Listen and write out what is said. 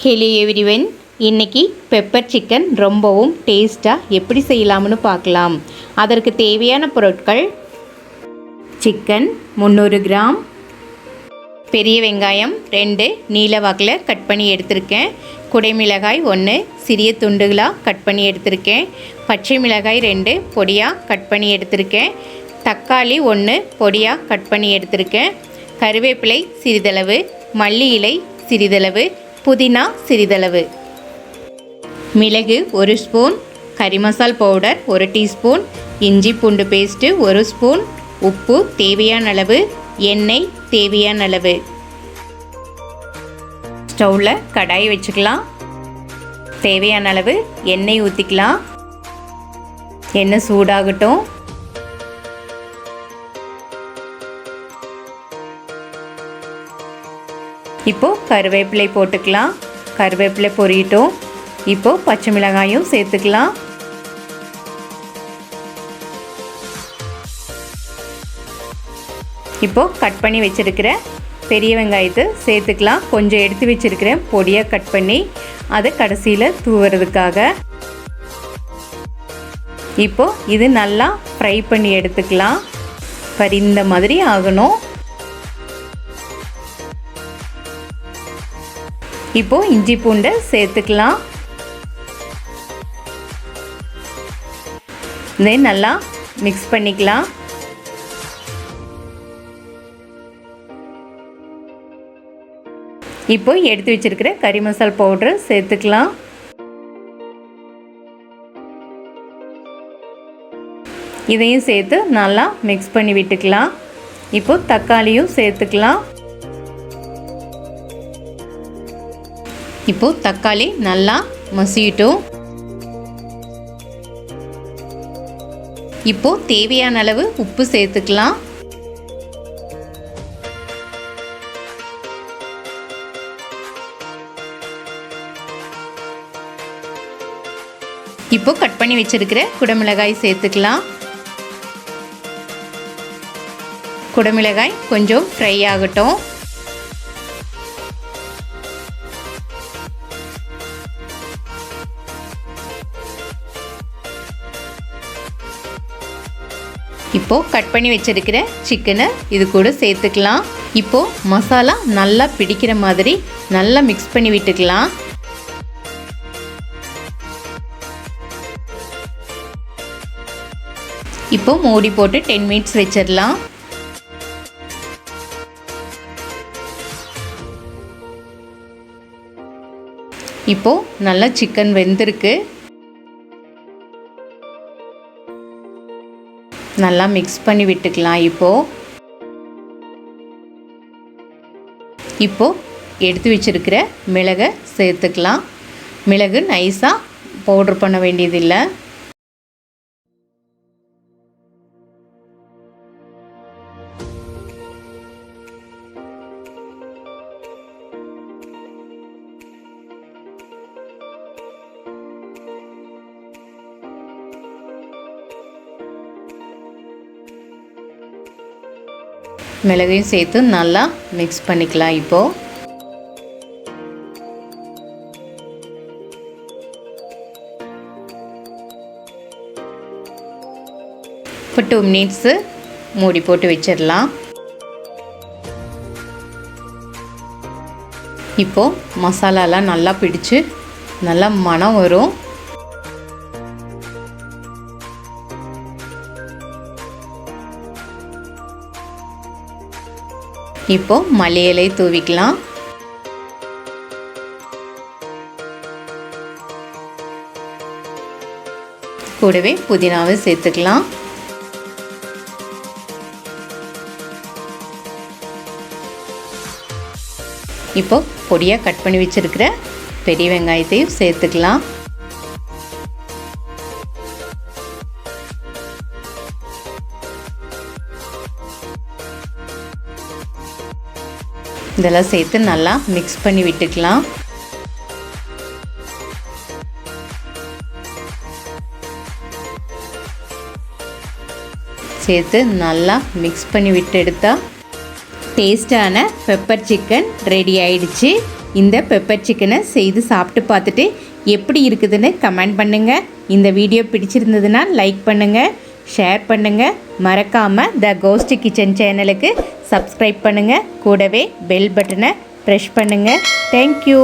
Hello everyone, இன்றைக்கி pepper chicken ரொம்பவும் டேஸ்ட்டாக எப்படி செய்யலாம்னு பார்க்கலாம். அதற்கு தேவையான பொருட்கள்: சிக்கன் 300 கிராம், பெரிய வெங்காயம் 2 நீல வாக்கில் கட் பண்ணி எடுத்திருக்கேன், குடைமிளகாய் 1 சிறிய துண்டுகளாக கட் பண்ணி எடுத்திருக்கேன், பச்சை மிளகாய் 2 பொடியாக கட் பண்ணி எடுத்திருக்கேன், தக்காளி 1 பொடியாக கட் பண்ணி எடுத்திருக்கேன், கருவேப்பிலை சிறிதளவு, மல்லி இலை சிறிதளவு, புதினா சிறிதளவு, மிளகு 1 ஸ்பூன், கறி மசால் பவுடர் 1 டீஸ்பூன், இஞ்சி பூண்டு பேஸ்ட்டு 1 ஸ்பூன், உப்பு தேவையான அளவு, எண்ணெய் தேவையான அளவு. ஸ்டவ்வில் கடாய் வச்சுக்கலாம். தேவையான அளவு எண்ணெய் ஊற்றிக்கலாம். எண்ணெய் சூடாகட்டும். இப்போது கருவேப்பிலை போட்டுக்கலாம். கருவேப்பிலை பொரியட்டும். இப்போது பச்சை மிளகாயும் சேர்த்துக்கலாம். இப்போது கட் பண்ணி வச்சுருக்கிற பெரிய வெங்காயத்தை சேர்த்துக்கலாம். கொஞ்சம் எடுத்து வச்சுருக்கிறேன் பொடியாக கட் பண்ணி, அதை கடைசியில் தூவுறதுக்காக. இப்போது இது நல்லா ஃப்ரை பண்ணி எடுத்துக்கலாம். இந்த மாதிரி ஆகணும். இப்போது இஞ்சி பூண்டை சேர்த்துக்கலாம். இதை நல்லா மிக்ஸ் பண்ணிக்கலாம். இப்போ எடுத்து வச்சிருக்கிற கறி மசால் பவுடரை சேர்த்துக்கலாம். இதையும் சேர்த்து நல்லா மிக்ஸ் பண்ணி விட்டுக்கலாம். இப்போ தக்காளியும் சேர்த்துக்கலாம். இப்போது தக்காளி நல்லா மசியட்டும். இப்போது தேவையான அளவு உப்பு சேர்த்துக்கலாம். இப்போது கட் பண்ணி வச்சிருக்கிற குடைமிளகாய் சேர்த்துக்கலாம். குடைமிளகாய் கொஞ்சம் ஃப்ரை ஆகட்டும். இப்போது கட் பண்ணி வச்சிருக்கிற சிக்கனை இது கூட சேர்த்துக்கலாம். இப்போது மசாலா நல்லா பிடிக்கிற மாதிரி நல்லா மிக்ஸ் பண்ணி விட்டுக்கலாம். இப்போது மூடி போட்டு 10 மினிட்ஸ் வச்சிடலாம். இப்போது நல்லா சிக்கன் வெந்திருக்கு. நல்லா மிக்ஸ் பண்ணி விட்டுக்கலாம். இப்போது எடுத்து வச்சிருக்கிற மிளகை சேர்த்துக்கலாம். மிளகு நைஸாக பவுடர் பண்ண வேண்டியதில்லை. மிளகையும் சேர்த்து நல்லா மிக்ஸ் பண்ணிக்கலாம். இப்போது இப்போ 2 மினிட்ஸு மூடி போட்டு வச்சிடலாம். இப்போது மசாலாலாம் நல்லா பிடிச்சு நல்லா மணம் வரும். இப்போது மல்லி இலை தூவிக்கலாம். கூடவே புதினாவை சேர்த்துக்கலாம். இப்போ பொடியாக கட் பண்ணி வச்சிருக்கிற பெரிய வெங்காயத்தையும் சேர்த்துக்கலாம். இதெல்லாம் சேர்த்து நல்லா மிக்ஸ் பண்ணி விட்டுக்கலாம். சேர்த்து நல்லா மிக்ஸ் பண்ணி விட்டு எடுத்தால் டேஸ்டான பெப்பர் சிக்கன் ரெடி ஆயிடுச்சு. இந்த பெப்பர் சிக்கனை செய்து சாப்பிட்டு பார்த்துட்டு எப்படி இருக்குதுன்னு கமெண்ட் பண்ணுங்கள். இந்த வீடியோ பிடிச்சிருந்ததுன்னா லைக் பண்ணுங்கள், ஷேர் பண்ணுங்கள். மறக்காமல் த கோஸ்ட் கிச்சன் சேனலுக்கு சப்ஸ்கிரைப் பண்ணுங்கள். கூடவே பெல் பட்டனை ப்ரெஷ் பண்ணுங்கள். தேங்க்யூ.